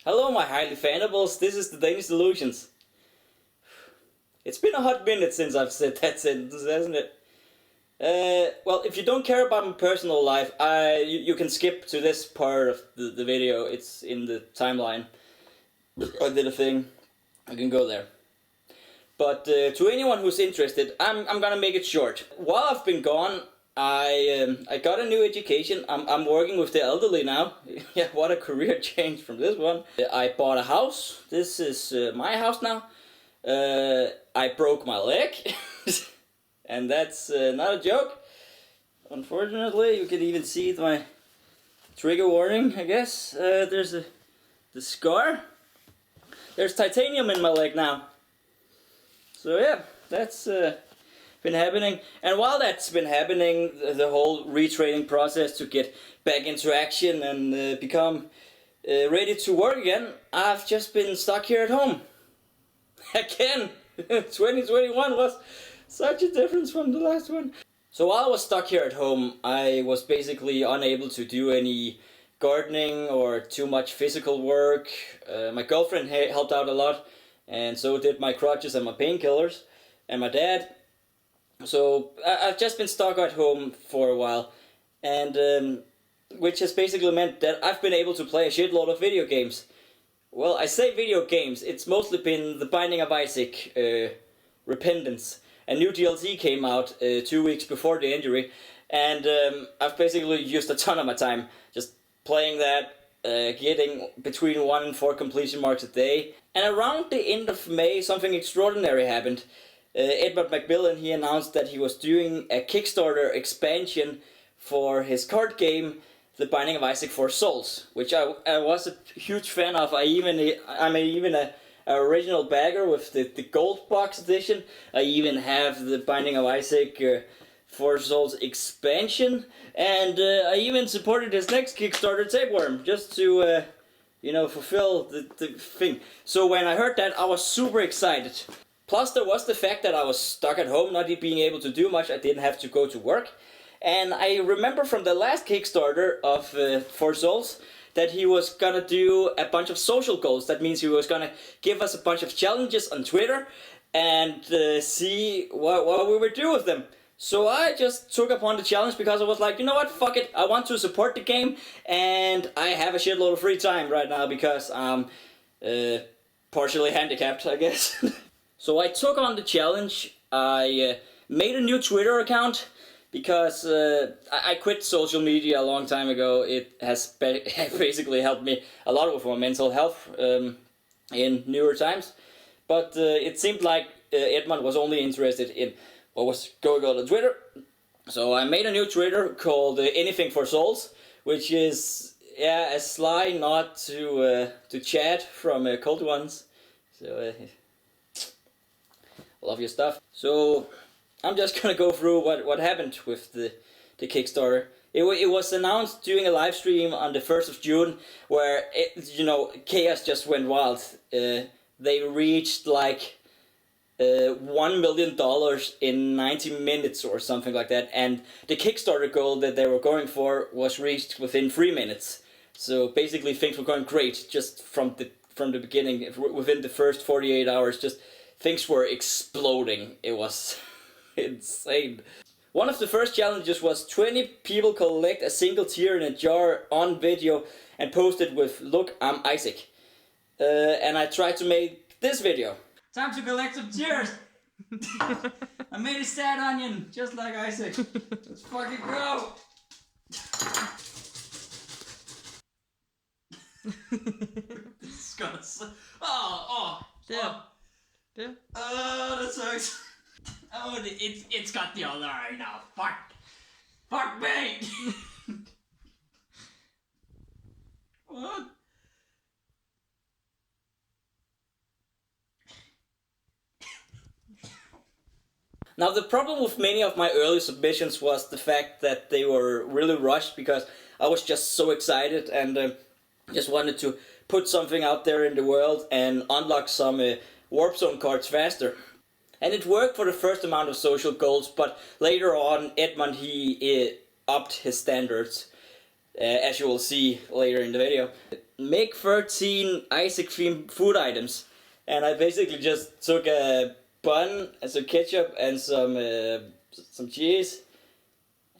Hello my highly fanables, this is the Danish Delusions. It's been a hot minute since I've said that sentence, hasn't it? Well, if you don't care about my personal life, you can skip to this part of the video. It's in the timeline. I did a thing. I can go there. But to anyone who's interested, I'm gonna make it short. While I've been gone, I got a new education. I'm working with the elderly now. Yeah, what a career change from this one. I bought a house. This is my house now. I broke my leg. And that's not a joke. Unfortunately, you can even see my trigger warning, I guess. There's the scar. There's titanium in my leg now. So yeah, that's been happening. And while that's been happening, the whole retraining process to get back into action and become ready to work again, I've just been stuck here at home. Again, 2021 was such a difference from the last one. So while I was stuck here at home, I was basically unable to do any gardening or too much physical work. My girlfriend helped out a lot, and so did my crutches and my painkillers, and my dad. So I've just been stuck at home for a while, and which has basically meant that I've been able to play a shitload of video games. Well, I say video games, it's mostly been The Binding of Isaac, Repentance. A new DLC came out 2 weeks before the injury, and I've basically used a ton of my time just playing that, getting between 1 and 4 completion marks a day. And around the end of May, something extraordinary happened. Edmund McMillen, he announced that he was doing a Kickstarter expansion for his card game, The Binding of Isaac for Souls, which I was a huge fan of. I'm even a original bagger with the gold box edition. I even have the Binding of Isaac for Souls expansion, and I even supported his next Kickstarter, Tapeworm, just to fulfill the thing. So when I heard that, I was super excited. Plus there was the fact that I was stuck at home, not being able to do much. I didn't have to go to work, and I remember from the last Kickstarter of For Souls that he was gonna do a bunch of social goals. That means he was gonna give us a bunch of challenges on Twitter and see what we would do with them. So I just took upon the challenge because I was like, you know what, fuck it, I want to support the game, and I have a shitload of free time right now because I'm partially handicapped, I guess. So I took on the challenge. I made a new Twitter account, because I quit social media a long time ago. It has basically helped me a lot with my mental health in newer times. But it seemed like Edmund was only interested in what was going on Twitter. So I made a new Twitter called Anything for Souls, which is a sly nod to Chad from Cold Ones. So love your stuff. So I'm just gonna go through what happened with the Kickstarter. It was announced during a live stream on the 1st of June, where chaos just went wild. They reached like $1 million in 90 minutes or something like that, and the Kickstarter goal that they were going for was reached within 3 minutes. So basically things were going great just from the beginning. Within the first 48 hours, just things were exploding. It was insane. One of the first challenges was 20 people collect a single tear in a jar on video and post it with "Look, I'm Isaac." And I tried to make this video. Time to collect some tears! I made a sad onion, just like Isaac. Let's fucking go! This is gonna suck. Oh! Oh, that sucks. Oh, it's got the other eye now. Fuck me! What? Now the problem with many of my early submissions was the fact that they were really rushed, because I was just so excited and just wanted to put something out there in the world and unlock some Warp Zone cards faster. And it worked for the first amount of social goals, but later on Edmund, he upped his standards, as you will see later in the video. make 13 Isaac themed food items. And I basically just took a bun and some ketchup and some cheese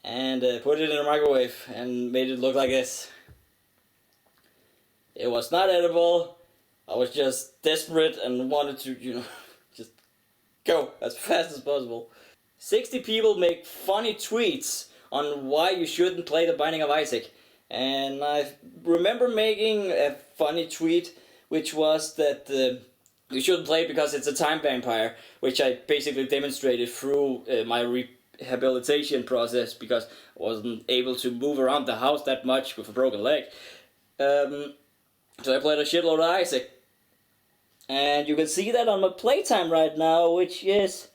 and put it in a microwave and made it look like this. It was not edible. I was just desperate and wanted to, just go as fast as possible. 60 people make funny tweets on why you shouldn't play The Binding of Isaac. And I remember making a funny tweet which was that you shouldn't play because it's a time vampire, which I basically demonstrated through my rehabilitation process because I wasn't able to move around the house that much with a broken leg. So I played a shitload of Isaac. And you can see that on my playtime right now, which is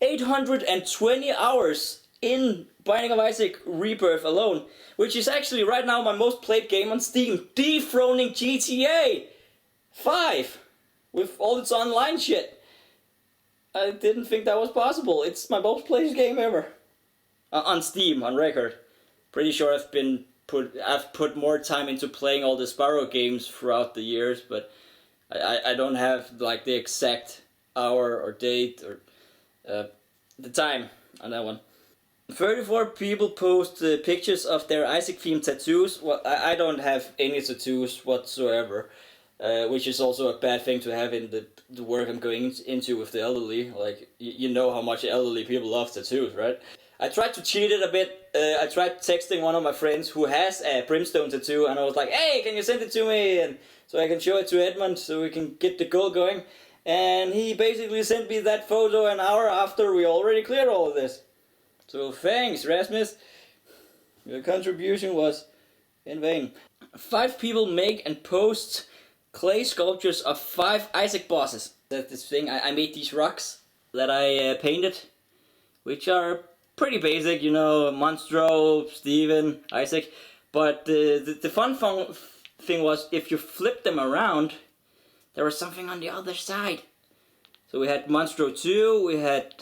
820 hours in Binding of Isaac Rebirth alone, which is actually right now my most played game on Steam, dethroning GTA 5 with all its online shit. I didn't think that was possible. It's my most played game ever. On Steam, on record. Pretty sure I've put more time into playing all the Sparrow games throughout the years, but I don't have like the exact hour or date or the time on that one. 34 people post pictures of their Isaac themed tattoos. Well, I don't have any tattoos whatsoever, which is also a bad thing to have in the work I'm going into with the elderly. Like, you know how much elderly people love tattoos, right? I tried to cheat it a bit. I tried texting one of my friends who has a brimstone tattoo, and I was like, hey, can you send it to me? And so I can show it to Edmund so we can get the goal going. And he basically sent me that photo an hour after we already cleared all of this. So thanks, Rasmus. Your contribution was in vain. 5 people make and post clay sculptures of 5 Isaac bosses. That's this thing. I made these rocks that I painted, which are pretty basic, Monstro, Steven, Isaac. But the fun thing was, if you flip them around, there was something on the other side. So we had Monstro 2, we had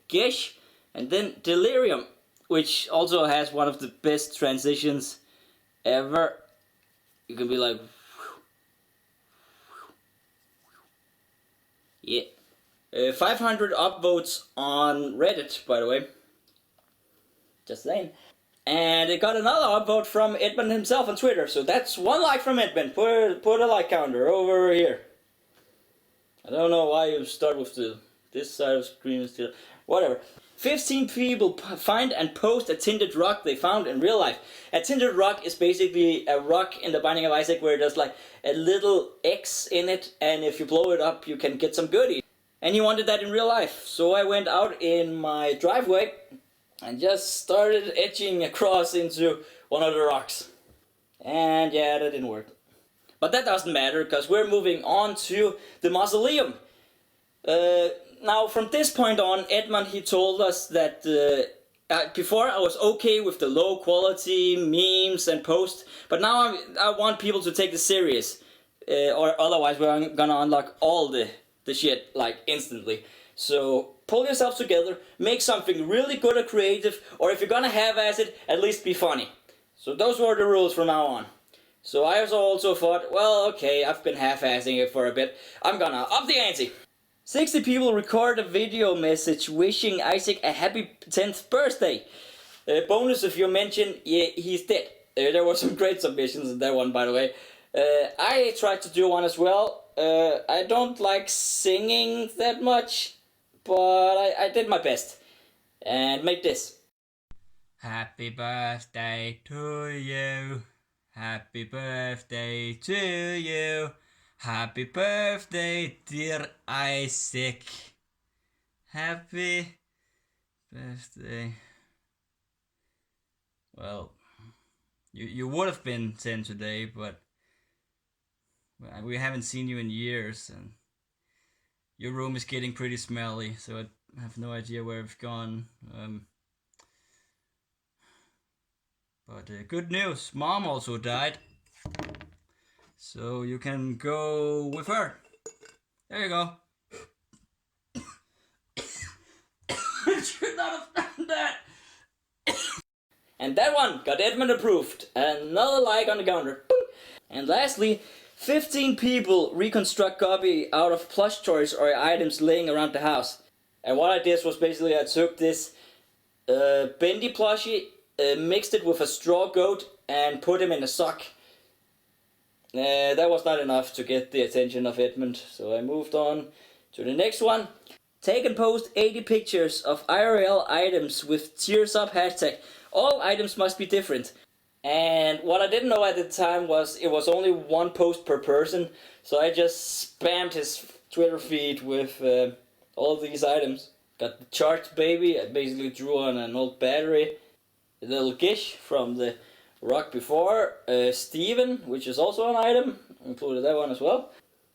Gish, and then Delirium, which also has one of the best transitions ever. You can be like, yeah. 500 upvotes on Reddit, by the way. Just saying. And it got another upvote from Edmund himself on Twitter, so that's 1 like from Edmund. Put a like counter over here. I don't know why you start with this side of the screen still. Whatever. 15 people find and post a tinted rock they found in real life. A tinted rock is basically a rock in the Binding of Isaac where there's like a little X in it, and if you blow it up you can get some goodies. And he wanted that in real life, so I went out in my driveway and just started etching across into one of the rocks. And yeah, that didn't work. But that doesn't matter, because we're moving on to the mausoleum. Now, from this point on, Edmund, he told us that before I was okay with the low quality memes and posts, but now I want people to take this serious, or otherwise we're gonna unlock all the shit like instantly. So pull yourself together, make something really good or creative, or if you're gonna half-ass it, at least be funny. So those were the rules from now on. So I also thought, well, okay, I've been half-assing it for a bit, I'm gonna up the ante. 60 people record a video message wishing Isaac a happy 10th birthday. Bonus if you mention, yeah, he's dead. There were some great submissions in that one, by the way. I tried to do one as well. I don't like singing that much, but I did my best. And make this. Happy birthday to you. Happy birthday to you. Happy birthday, dear Isaac. Happy birthday. Well, you would have been 10 today, but we haven't seen you in years, and your room is getting pretty smelly, so I have no idea where you've gone. But good news, Mom also died. So you can go with her. There you go. You should not have done that. And that one got Edmund approved. Another like on the counter. And lastly, 15 people reconstruct Guppy out of plush toys or items laying around the house. And what I did was basically I took this bendy plushie, mixed it with a straw goat and put him in a sock. That was not enough to get the attention of Edmund, so I moved on to the next one. Take and post 80 pictures of IRL items with tearsup hashtag. All items must be different. And what I didn't know at the time was it was only one post per person, so I just spammed his Twitter feed with all these items. Got the charged baby, I basically drew on an old battery. A little Gish from the rock before, Steven, which is also an item, included that one as well.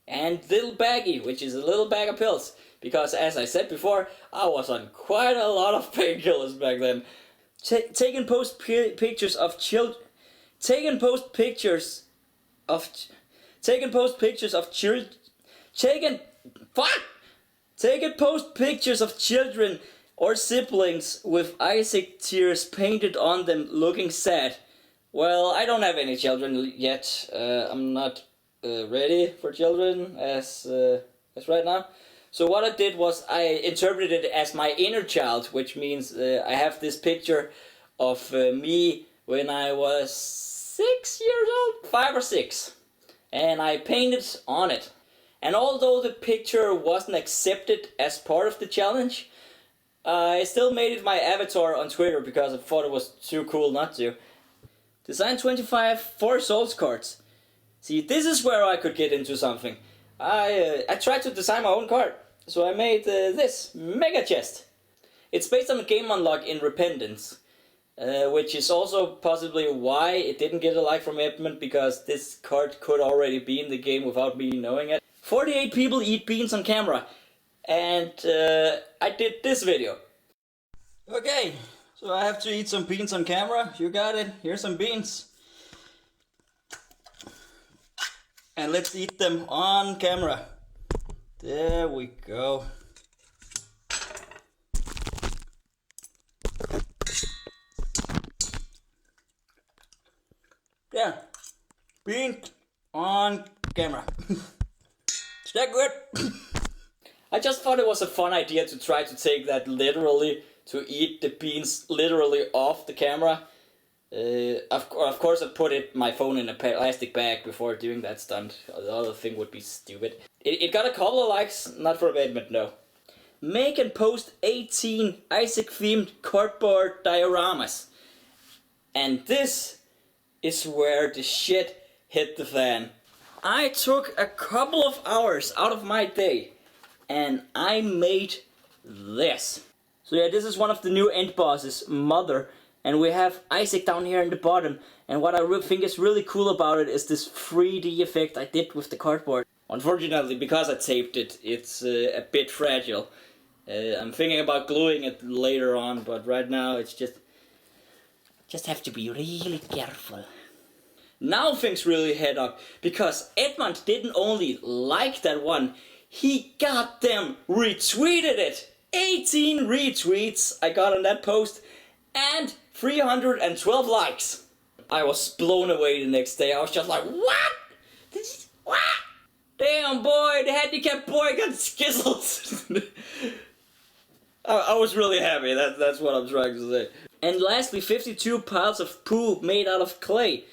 And little baggy, which is a little bag of pills, because as I said before, I was on quite a lot of painkillers back then. Take and post pictures of children. Take and post pictures of children or siblings with Isaac tears painted on them, looking sad. Well, I don't have any children yet. I'm not ready for children as right now. So what I did was I interpreted it as my inner child, which means I have this picture of me when I was 6 years old, 5 or 6, and I painted on it. And although the picture wasn't accepted as part of the challenge, I still made it my avatar on Twitter because I thought it was too cool not to. Design 25 4 Souls cards. See, this is where I could get into something. I tried to design my own card, so I made this mega chest. It's based on a game unlock in Repentance, which is also possibly why it didn't get a like from Edmund, because this card could already be in the game without me knowing it. 48 people eat beans on camera, and I did this video. Okay, so I have to eat some beans on camera. You got it. Here's some beans. And let's eat them on camera. There we go. Yeah, beans on camera. Is that good? I just thought it was a fun idea to try to take that literally, to eat the beans literally off the camera. Of course I put my phone in a plastic bag before doing that stunt. The other thing would be stupid. It got a couple of likes, not from Edmund, no. Make and post 18 Isaac themed cardboard dioramas. And this is where the shit hit the fan. I took a couple of hours out of my day and I made this. So yeah, this is one of the new end bosses, Mother. And we have Isaac down here in the bottom. And what I think is really cool about it is this 3D effect I did with the cardboard. Unfortunately, because I taped it, it's a bit fragile. I'm thinking about gluing it later on, but right now it's just have to be really careful. Now things really head up, because Edmund didn't only like that one, he goddamn retweeted it! 18 retweets I got on that post, and 312 likes. I was blown away the next day. I was just like, what? What? Damn boy, the handicapped boy got skizzled. I was really happy, that's what I'm trying to say. And lastly, 52 piles of poo made out of clay.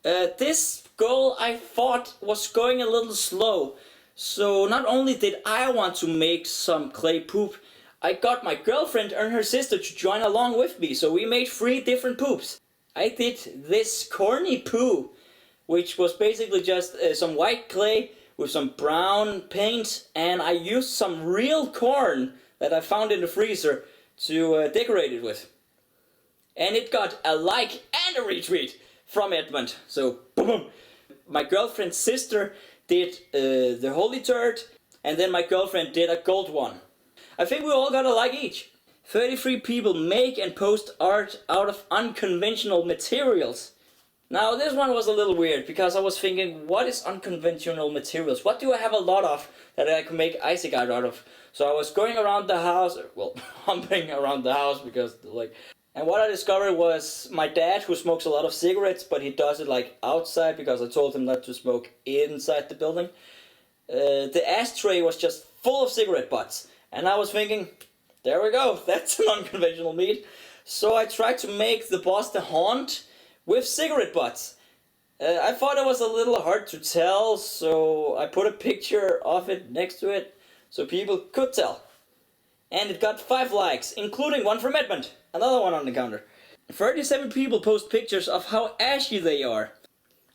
This goal I thought was going a little slow. So not only did I want to make some clay poop, I got my girlfriend and her sister to join along with me, so we made 3 different poops. I did this corny poo, which was basically just some white clay with some brown paint, and I used some real corn that I found in the freezer to decorate it with. And it got a like and a retweet from Edmund, so boom. My girlfriend's sister did the holy turd, and then my girlfriend did a gold one. I think we all got a like each. 33 people make and post art out of unconventional materials. Now this one was a little weird, because I was thinking, what is unconventional materials? What do I have a lot of that I can make Isaac art out of? So I was going around the house, well, humping around the house, because like, And what I discovered was my dad, who smokes a lot of cigarettes, but he does it like outside because I told him not to smoke inside the building. The ashtray was just full of cigarette butts. And I was thinking, there we go, that's an unconventional meat. So I tried to make the boss the haunt with cigarette butts. I thought it was a little hard to tell, so I put a picture of it next to it so people could tell. And it got 5 likes, including one from Edmund, another one on the counter. 37 people post pictures of how ashy they are.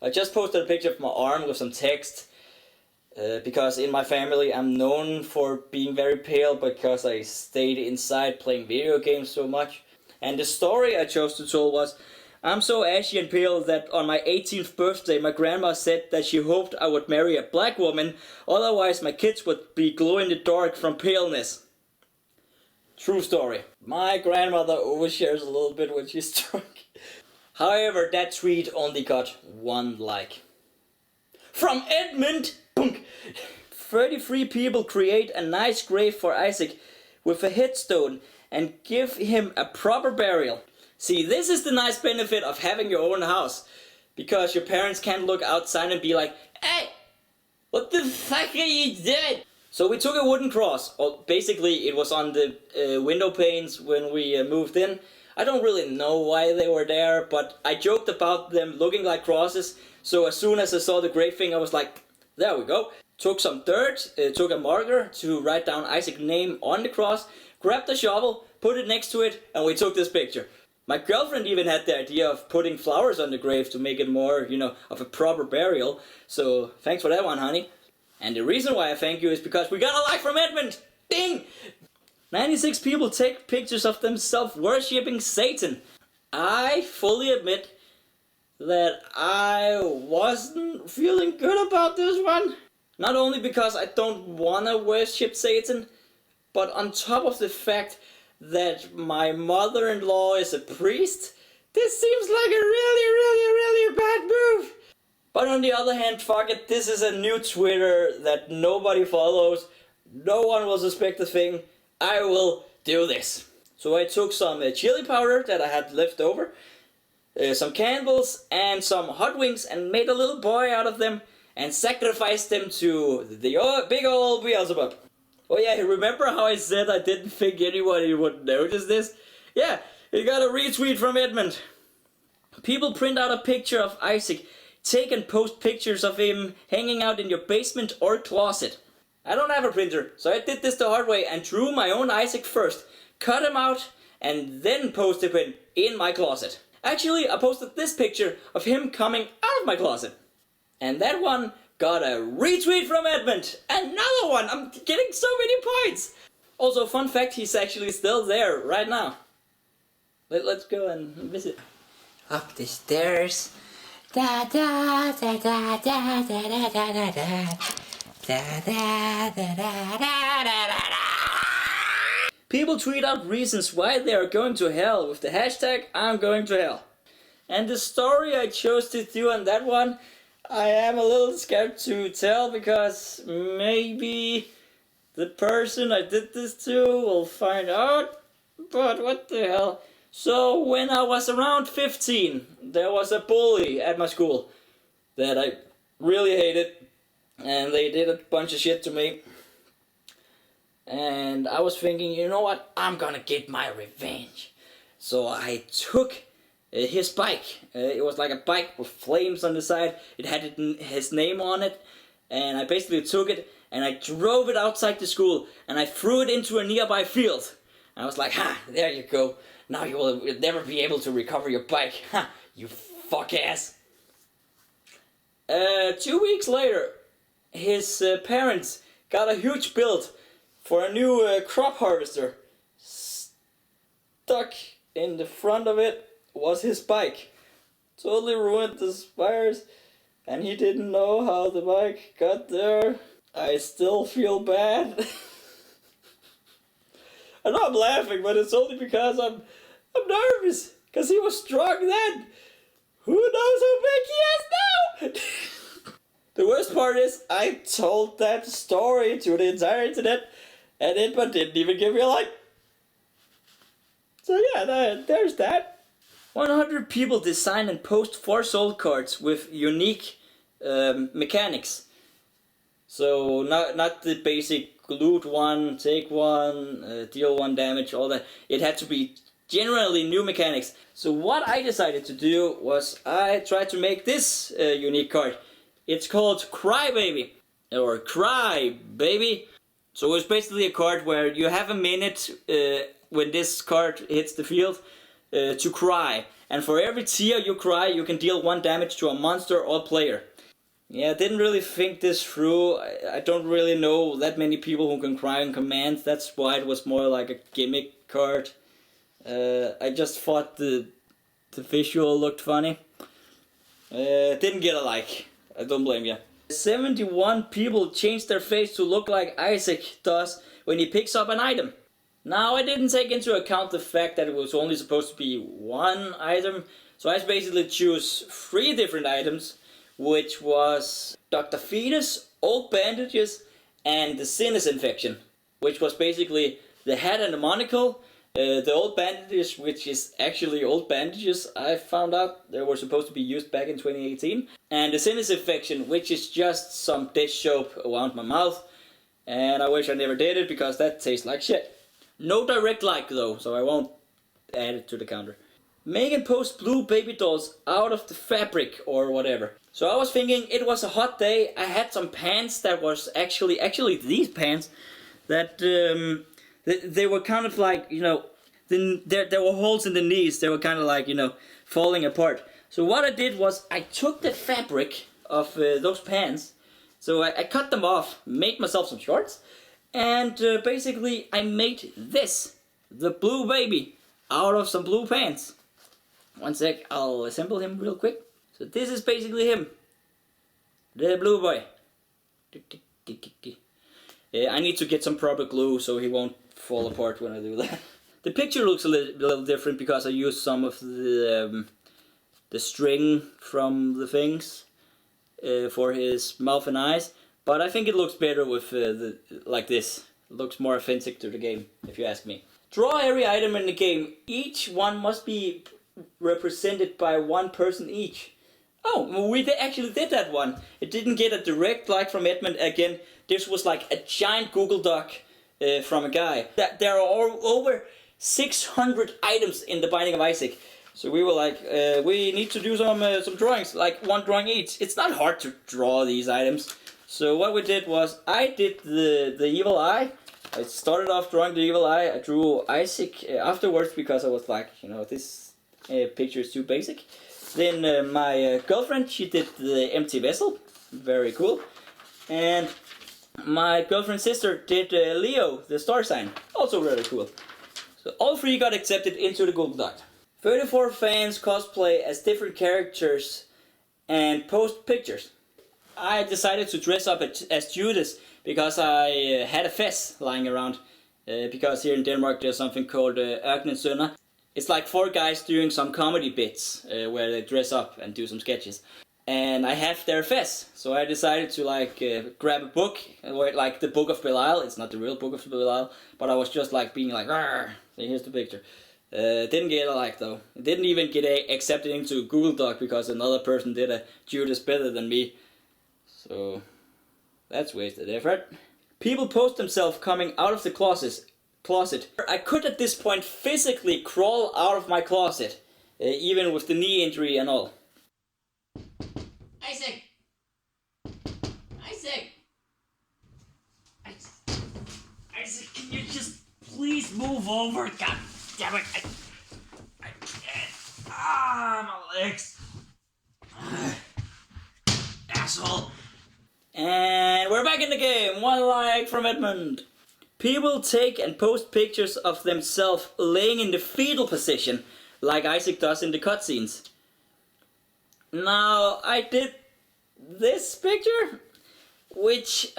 I just posted a picture of my arm with some text, because in my family I'm known for being very pale because I stayed inside playing video games so much. And the story I chose to tell was, I'm so ashy and pale that on my 18th birthday my grandma said that she hoped I would marry a black woman, otherwise my kids would be glow in the dark from paleness. True story. My grandmother overshares a little bit when she's drunk. However, that tweet only got 1 like. From Edmund! 33 people create a nice grave for Isaac with a headstone and give him a proper burial. See, this is the nice benefit of having your own house. Because your parents can't look outside and be like, hey, what the fuck are you doing? So we took a wooden cross, or basically it was on the window panes when we moved in. I don't really know why they were there, but I joked about them looking like crosses. So as soon as I saw the grave thing, I was like, there we go. Took some dirt, took a marker to write down Isaac's name on the cross, grabbed a shovel, put it next to it, and we took this picture. My girlfriend even had the idea of putting flowers on the grave to make it more, of a proper burial. So thanks for that one, honey. And the reason why I thank you is because we got a like from Edmund! Ding! 96 people take pictures of themselves worshipping Satan. I fully admit that I wasn't feeling good about this one. Not only because I don't wanna worship Satan, but on top of the fact that my mother-in-law is a priest, this seems like a really bad move. But on the other hand, fuck it, this is a new Twitter that nobody follows. No one will suspect a thing. I will do this. So I took some chili powder that I had left over, some candles and some hot wings and made a little boy out of them and sacrificed them to the big old Beelzebub. Oh yeah, remember how I said I didn't think anybody would notice this? Yeah, it got a retweet from Edmund. People print out a picture of Isaac, take and post pictures of him hanging out in your basement or closet. I don't have a printer, so I did this the hard way and drew my own Isaac first, cut him out, and then posted him in my closet. Actually, I posted this picture of him coming out of my closet. And that one got a retweet from Edmund. Another one! I'm getting so many points! Also, fun fact, he's actually still there right now. Let's go and visit. Up the stairs. Da da da da da da da da da da. Da da da da da da da. People tweet out reasons why they are going to hell with the hashtag I'm going to hell. And the story I chose to do on that one, I am a little scared to tell because maybe the person I did this to will find out, but what the hell. So when I was around 15, there was a bully at my school that I really hated, and they did a bunch of shit to me. And I was thinking, you know what, I'm gonna get my revenge. So I took his bike. It was like a bike with flames on the side. It had his name on it. And I basically took it and I drove it outside the school and I threw it into a nearby field. And I was like, ha, there you go. Now you will never be able to recover your bike. Ha, you fuck ass. 2 weeks later, his parents got a huge build for a new crop harvester. Stuck in the front of it was his bike. Totally ruined the spires, and he didn't know how the bike got there. I still feel bad. I know I'm laughing, but it's only because I'm nervous. Because he was strong then. Who knows how big he is now? The worst part is, I told that story to the entire internet, and Edmund didn't even give me a like. So yeah, there's that. 100 people design and post 4 soul cards with unique mechanics. So not the basic loot 1, take 1, deal 1 damage, all that. It had to be generally new mechanics. So what I decided to do was I tried to make this unique card. It's called Cry Baby, or Cry Baby. So it's basically a card where you have a minute when this card hits the field to cry. And for every tear you cry, you can deal 1 damage to a monster or player. Yeah, I didn't really think this through. I don't really know that many people who can cry on command. That's why it was more like a gimmick card. I just thought the visual looked funny. Didn't get a like. I don't blame you. 71 people changed their face to look like Isaac does when he picks up an item. Now I didn't take into account the fact that it was only supposed to be 1 item. So I basically choose 3 different items, which was Dr. Fetus, old bandages, and the sinus infection, which was basically the hat and the monocle. The old bandages, which is actually old bandages, I found out they were supposed to be used back in 2018. And the sinus infection, which is just some dish soap around my mouth. And I wish I never did it, because that tastes like shit. No direct like though, so I won't add it to the counter. Make and post blue baby dolls out of the fabric or whatever. So I was thinking it was a hot day. I had some pants that was actually these pants that they were kind of like, you know, there were holes in the knees. They were kind of like, you know, falling apart. So what I did was I took the fabric of those pants. So I cut them off, made myself some shorts, and basically I made this, the blue baby, out of some blue pants. One sec, I'll assemble him real quick. So this is basically him, the blue boy. I need to get some proper glue so he won't fall apart when I do that. The picture looks a little different because I used some of the string from the things for his mouth and eyes. But I think it looks better with like this. It looks more authentic to the game, if you ask me. Draw every item in the game. Each one must be represented by 1 person each. Oh, we actually did that one. It didn't get a direct like from Edmund again. This was like a giant Google Doc from a guy. There are over 600 items in the Binding of Isaac. So we were like, we need to do some drawings, like 1 drawing each. It's not hard to draw these items. So what we did was, I did the evil eye. I started off drawing the evil eye. I drew Isaac afterwards because I was like, you know, this picture is too basic. Then my girlfriend, she did the empty vessel. Very cool. And my girlfriend's sister did Leo, the star sign. Also very cool. So all 3 got accepted into the Google Doc. 34 fans cosplay as different characters and post pictures. I decided to dress up as Judas because I had a fez lying around. Because here in Denmark there's something called Sønner. It's like 4 guys doing some comedy bits where they dress up and do some sketches. And I have their fez, so I decided to like grab a book, like the Book of Belial. It's not the real Book of Belial, but I was just like being like, "Arr!" Here's the picture. Didn't get a like though. It didn't even get accepted into Google Doc because another person did a Judas better than me. So that's wasted effort. People post themselves coming out of the closet. I could at this point physically crawl out of my closet, even with the knee injury and all. Isaac! Isaac! Isaac, can you just please move over? God damn it! I can't. My legs. Asshole. And we're back in the game. 1 like from Edmund. People take and post pictures of themselves laying in the fetal position, like Isaac does in the cutscenes. Now, I did this picture, which,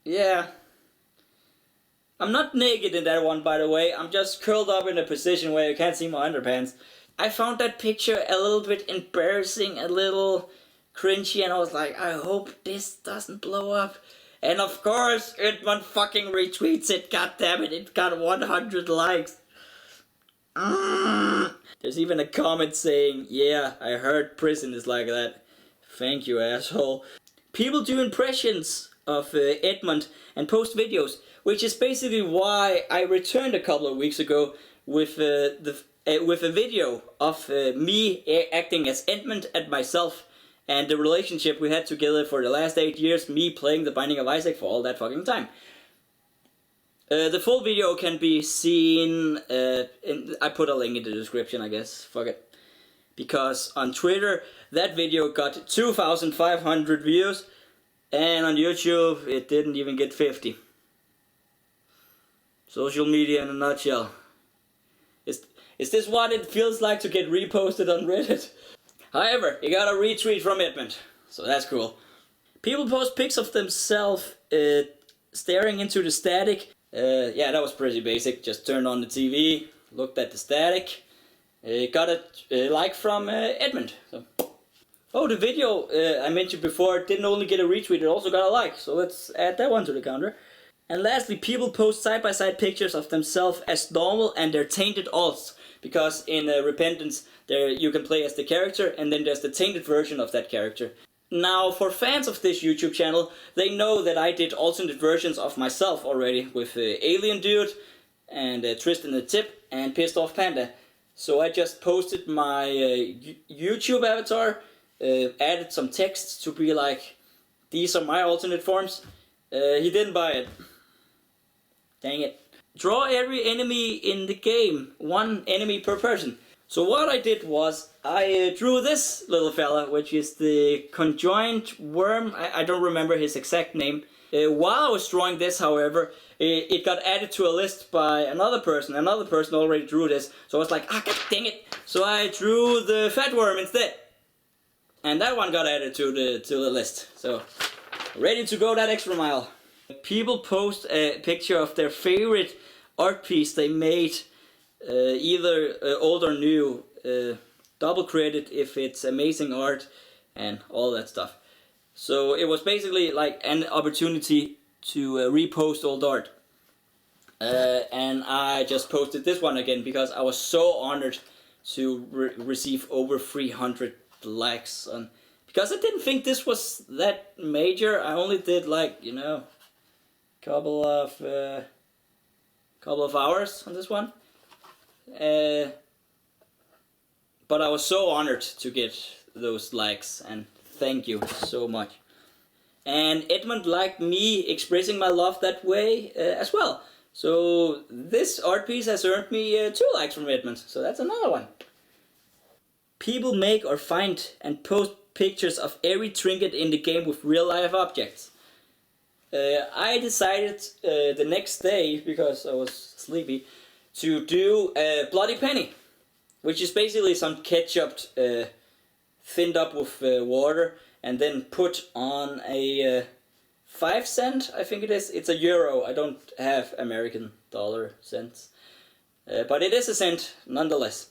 yeah. I'm not naked in that one, by the way. I'm just curled up in a position where you can't see my underpants. I found that picture a little bit embarrassing, a little cringy, and I was like, I hope this doesn't blow up. And of course, Edmund fucking retweets it, goddammit, it got 100 likes. There's even a comment saying, yeah, I heard prison is like that. Thank you, asshole. People do impressions of Edmund and post videos, which is basically why I returned a couple of weeks ago with with a video of me acting as Edmund and myself, and the relationship we had together for the last 8 years, me playing the Binding of Isaac for all that fucking time. The full video can be seen, I put a link in the description, I guess, fuck it. Because on Twitter, that video got 2,500 views, and on YouTube, it didn't even get 50. Social media in a nutshell. Is this what it feels like to get reposted on Reddit? However, you got a retweet from Edmund, so that's cool. People post pics of themselves staring into the static. Yeah, that was pretty basic. Just turned on the TV, looked at the static. Got a like from Edmund. So. Oh, the video I mentioned before didn't only get a retweet, it also got a like. So let's add that one to the counter. And lastly, people post side-by-side pictures of themselves as normal and their tainted alts. Because in Repentance, there you can play as the character, and then there's the tainted version of that character. Now, for fans of this YouTube channel, they know that I did alternate versions of myself already with Alien Dude, and Tristan the Tip, and Pissed Off Panda. So I just posted my YouTube avatar, added some text to be like, these are my alternate forms. He didn't buy it. Dang it. Draw every enemy in the game, 1 enemy per person. So what I did was, I drew this little fella, which is the conjoined worm. I don't remember his exact name. While I was drawing this, however, it got added to a list by another person. Another person already drew this, so I was like, ah, god dang it. So I drew the fat worm instead. And that one got added to the list. So, ready to go that extra mile. People post a picture of their favorite art piece they made, either old or new, double credit if it's amazing art, and all that stuff. So it was basically like an opportunity to repost old art. And I just posted this one again because I was so honored to receive over 300 likes on, because I didn't think this was that major. I only did like, you know, couple of hours on this one, but I was so honored to get those likes, and thank you so much. And Edmund liked me expressing my love that way as well. So this art piece has earned me 2 likes from Edmund, so that's another one. People make or find and post pictures of every trinket in the game with real life objects. I decided the next day, because I was sleepy, to do a bloody penny, which is basically some ketchup thinned up with water and then put on a 5 cent, I think it is. It's a euro. I don't have American dollar cents, but it is a cent nonetheless.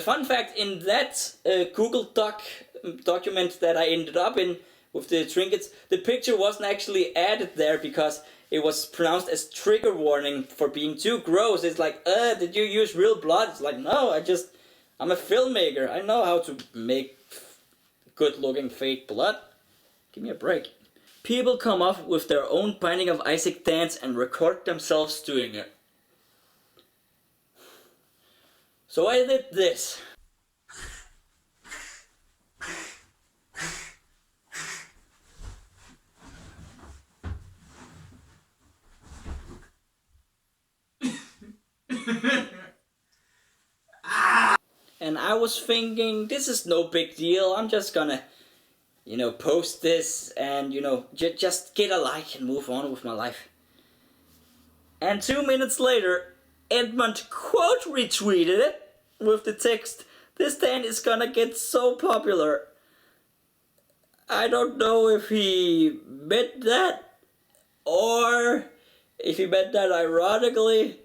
Fun fact, in that Google document that I ended up in with the trinkets, the picture wasn't actually added there because it was pronounced as trigger warning for being too gross. It's like, did you use real blood? It's like, no, I'm a filmmaker. I know how to make good looking fake blood. Give me a break. People come up with their own Binding of Isaac dance and record themselves doing it. So I did this. And I was thinking, this is no big deal. I'm just gonna, you know, post this and, you know, just get a like and move on with my life. And 2 minutes later, Edmund quote retweeted it with the text, "This tan is gonna get so popular." I don't know if he meant that or if he meant that ironically,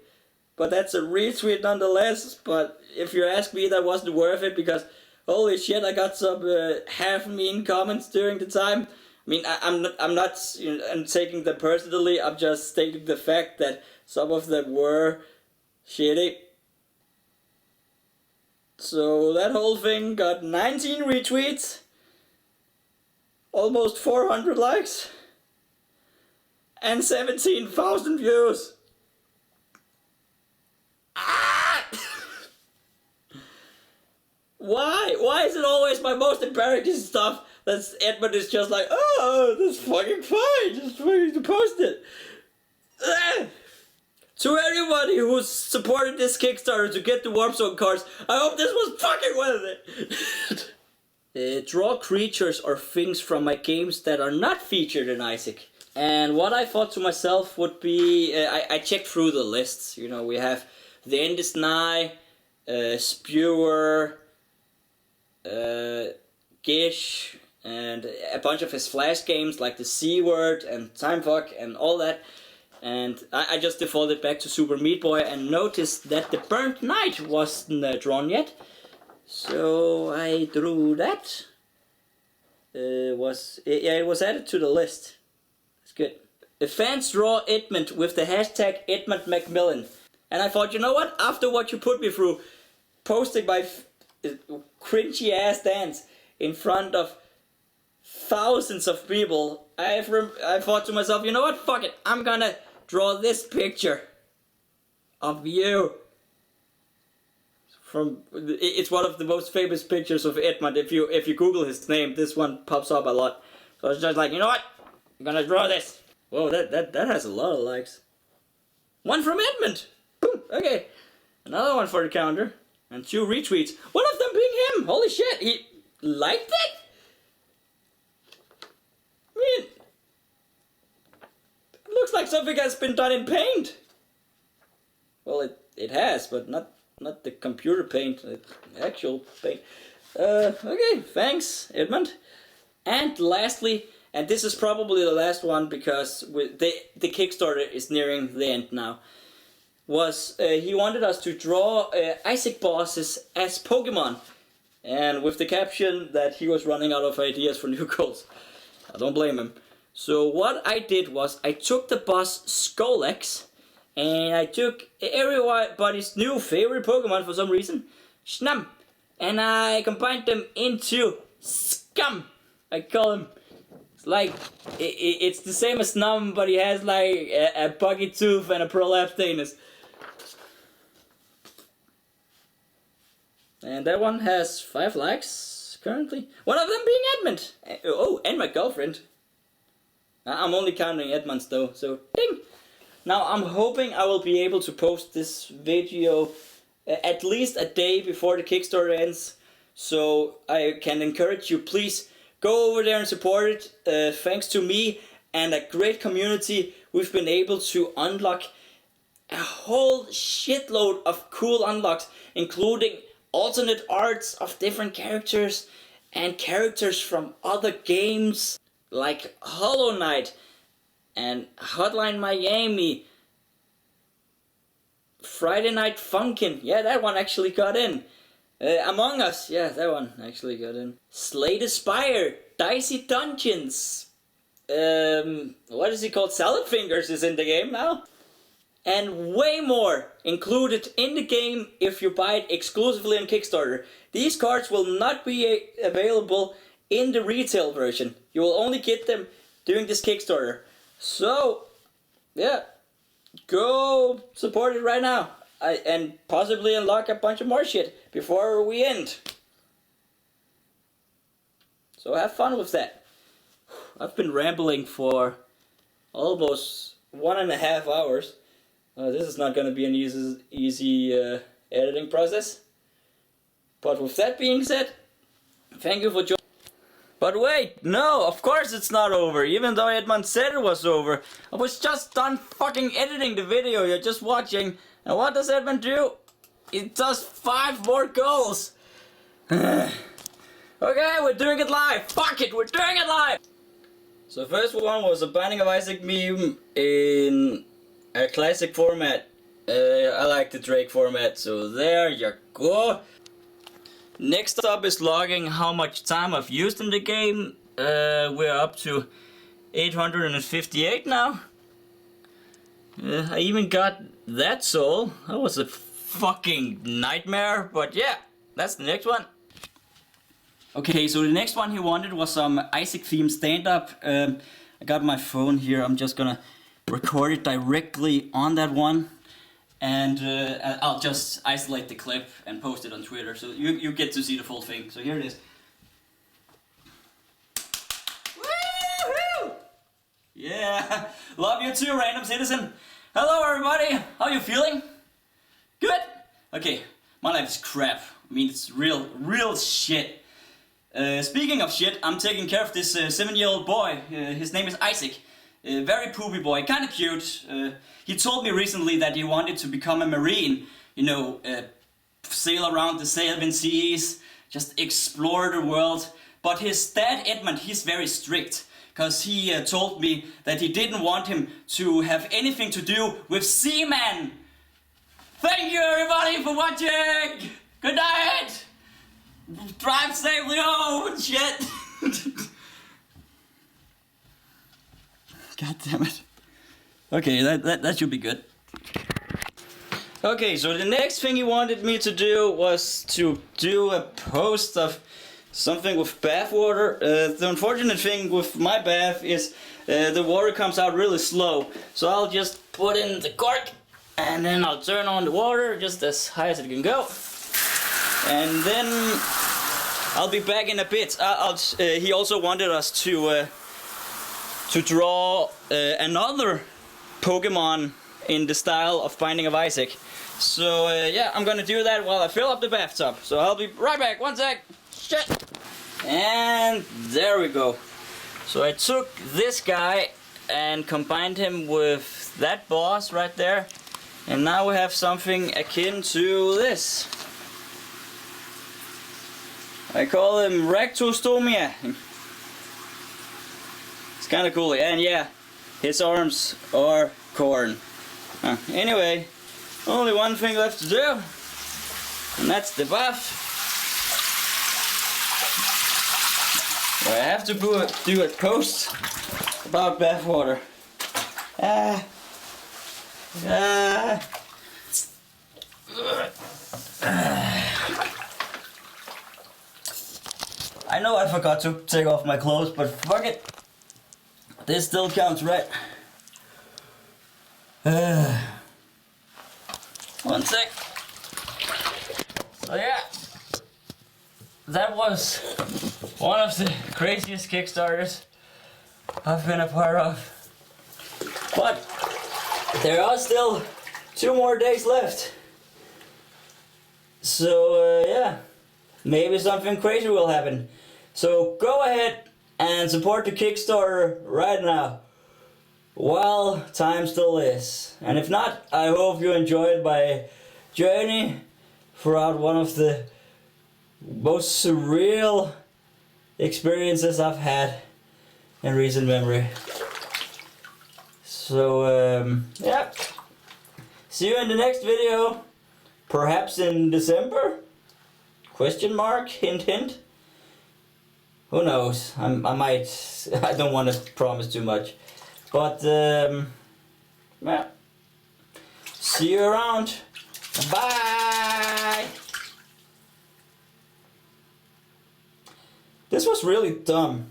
but that's a retweet nonetheless. But if you ask me, that wasn't worth it because holy shit, I got some half mean comments during the time. mean, I'm not you know, I'm taking them personally. I'm just stating the fact that some of them were shitty. So that whole thing got 19 retweets, almost 400 likes, and 17,000 views. Ah! Why is it always my most embarrassing stuff that Edmund is just like, oh, that's fucking fine, just fucking post it. Ah! To everybody who's supported this Kickstarter to get the Warp Zone cards, I hope this was fucking worth it. Draw creatures or things from my games that are not featured in Isaac. And what I thought to myself would be, I checked through the lists. You know, we have The End is Nigh, Spewer, Gish, and a bunch of his Flash games like the C Word and Time Fuck and all that. And I just defaulted back to Super Meat Boy and noticed that the Burnt Knight wasn't drawn yet. So I drew that. It was added to the list. That's good. The fans draw Edmund with the hashtag Edmund McMillen. And I thought, you know what? After what you put me through, posting my cringy ass dance in front of thousands of people, I thought to myself, you know what? Fuck it. I'm gonna draw this picture of you. It's one of the most famous pictures of Edmund. If you Google his name, this one pops up a lot. So I was just like, you know what? I'm gonna draw this. Whoa, that has a lot of likes. One from Edmund. Boom. Okay. Another one for the calendar. And 2 retweets. One of them being him. Holy shit. He liked it? I mean, it looks like something has been done in paint. Well, it has, but not the computer paint, the actual paint. Okay, thanks, Edmund. And lastly, and this is probably the last one because the Kickstarter is nearing the end now, was he wanted us to draw Isaac bosses as Pokemon. And with the caption that he was running out of ideas for new goals. I don't blame him. So what I did was I took the boss Skolex, and I took everybody's new favorite Pokemon for some reason, Schnum, and I combined them into Scum. I call him. It's like it's the same as Snum, but he has like a buggy tooth and a prolapsed anus. And that one has 5 likes currently. One of them being Edmund. Oh, and my girlfriend. I'm only counting Edmunds though, so ding! Now I'm hoping I will be able to post this video at least a day before the Kickstarter ends. So I can encourage you, please go over there and support it. Thanks to me and a great community, we've been able to unlock a whole shitload of cool unlocks, including alternate arts of different characters and characters from other games like Hollow Knight and Hotline Miami, Friday Night Funkin', yeah, that one actually got in. Among Us, yeah, that one actually got in. Slay the Spire, Dicey Dungeons, what is he called? Salad Fingers is in the game now. And way more included in the game if you buy it exclusively on Kickstarter. These cards will not be available in the retail version. You will only get them during this Kickstarter. So, yeah, go support it right now. And possibly unlock a bunch of more shit before we end. So have fun with that. I've been rambling for almost 1.5 hours. This is not going to be an easy editing process. But with that being said, thank you for joining. But wait, no, of course it's not over, even though Edmund said it was over. I was just done fucking editing the video you're just watching. And what does Edmund do? He does 5 more goals. Okay, we're doing it live. Fuck it, we're doing it live. So first one was a Binding of Isaac meme in a classic format. I like the Drake format, so there you go. Next up is logging how much time I've used in the game. We're up to 858 now. I even got that soul. That was a fucking nightmare, but yeah, that's the next one. Okay, so the next one he wanted was some Isaac themed stand-up. I got my phone here. I'm just gonna record it directly on that one, and I'll just isolate the clip and post it on Twitter, so you get to see the full thing. So here it is. Woohoo! Yeah, love you too, random citizen. Hello everybody, how you feeling? Good? Okay, my life is crap. I mean, it's real shit. Speaking of shit, I'm taking care of this 7-year-old boy. His name is Isaac. Very poopy boy, kinda cute. He told me recently that he wanted to become a marine. You know, sail around the 7 seas, just explore the world. But his dad, Edmund, he's very strict. Because he told me that he didn't want him to have anything to do with seamen. Thank you everybody for watching! Good night! Drive safely home! Shit! God damn it. Okay, that should be good. Okay, so the next thing he wanted me to do was to do a post of something with bath water. The unfortunate thing with my bath is the water comes out really slow. So I'll just put in the cork and then I'll turn on the water just as high as it can go. And then I'll be back in a bit. He also wanted us to draw another Pokemon in the style of Binding of Isaac. So yeah, I'm gonna do that while I fill up the bathtub. So I'll be right back, one sec. Shit. And there we go. So I took this guy and combined him with that boss right there. And now we have something akin to this. I call him Rectostomia. It's kinda cool, and yeah, his arms are corn. Anyway, only one thing left to do, and that's the buff. I have to do a post about bathwater. I know I forgot to take off my clothes, but fuck it. This still counts, right? One sec. So yeah, that was one of the craziest Kickstarters I've been a part of. But there are still 2 more days left. So yeah, maybe something crazy will happen. So go ahead and support the Kickstarter right now, while time still is. And if not, I hope you enjoyed my journey throughout one of the most surreal experiences I've had in recent memory. So yeah, see you in the next video, perhaps in December? Question mark, hint hint. Who knows? I don't want to promise too much. But yeah. See you around. Bye. This was really dumb.